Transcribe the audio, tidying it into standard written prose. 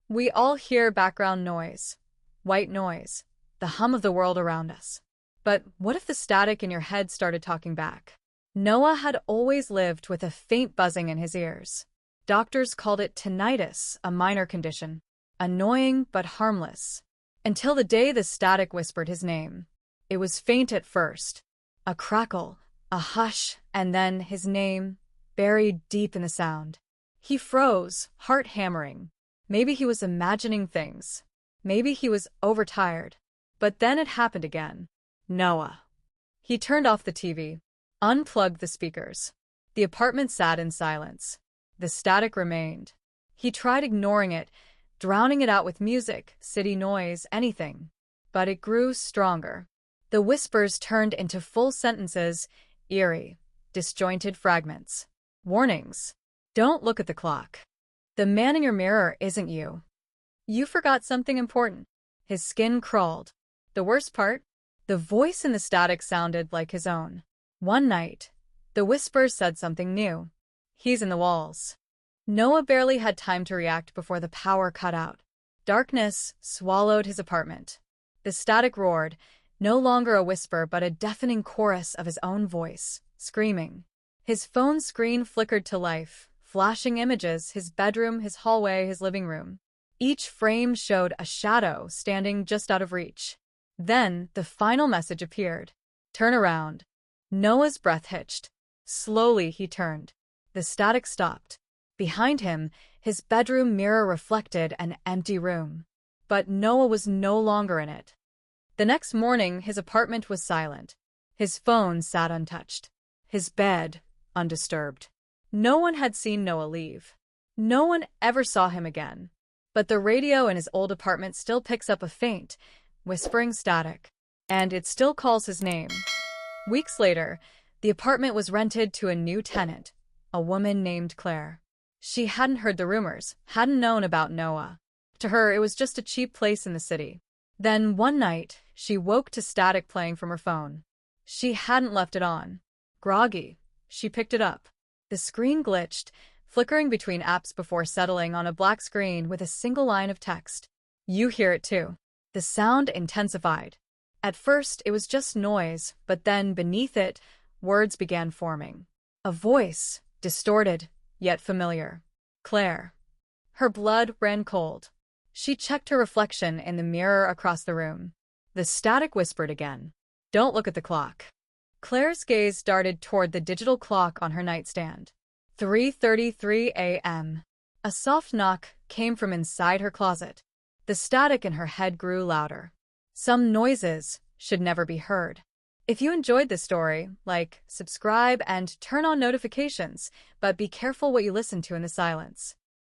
We all hear background noise, white noise, the hum of the world around us. But what if the static in your head started talking back? Noah had always lived with a faint buzzing in his ears. Doctors called it tinnitus, a minor condition. Annoying but harmless. Until the day the static whispered his name. It was faint at first. A crackle, a hush, and then his name, buried deep in the sound. He froze, heart hammering. Maybe he was imagining things. Maybe he was overtired. But then it happened again. Noah. He turned off the TV, unplugged the speakers. The apartment sat in silence. The static remained. He tried ignoring it, drowning it out with music, city noise, anything. But it grew stronger. The whispers turned into full sentences, eerie, disjointed fragments. Warnings. Don't look at the clock. The man in your mirror isn't you. You forgot something important. His skin crawled. The worst part? The voice in the static sounded like his own. One night, the whispers said something new. He's in the walls. Noah barely had time to react before the power cut out. Darkness swallowed his apartment. The static roared, no longer a whisper but a deafening chorus of his own voice, screaming. His phone screen flickered to life, flashing images, his bedroom, his hallway, his living room. Each frame showed a shadow standing just out of reach. Then the final message appeared. Turn around. Noah's breath hitched. Slowly he turned. The static stopped. Behind him, his bedroom mirror reflected an empty room. But Noah was no longer in it. The next morning, his apartment was silent. His phone sat untouched. His bed undisturbed. No one had seen Noah leave. No one ever saw him again. But the radio in his old apartment still picks up a faint, whispering static. And it still calls his name. Weeks later, the apartment was rented to a new tenant, a woman named Claire. She hadn't heard the rumors, hadn't known about Noah. To her, it was just a cheap place in the city. Then, one night, she woke to static playing from her phone. She hadn't left it on. Groggy, she picked it up. The screen glitched, flickering between apps before settling on a black screen with a single line of text. You hear it too. The sound intensified. At first, it was just noise, but then, beneath it, words began forming. A voice, distorted, yet familiar. Claire. Her blood ran cold. She checked her reflection in the mirror across the room. The static whispered again. Don't look at the clock. Claire's gaze darted toward the digital clock on her nightstand. 3:33 a.m. A soft knock came from inside her closet. The static in her head grew louder. Some noises should never be heard. If you enjoyed this story, like, subscribe, and turn on notifications, but be careful what you listen to in the silence.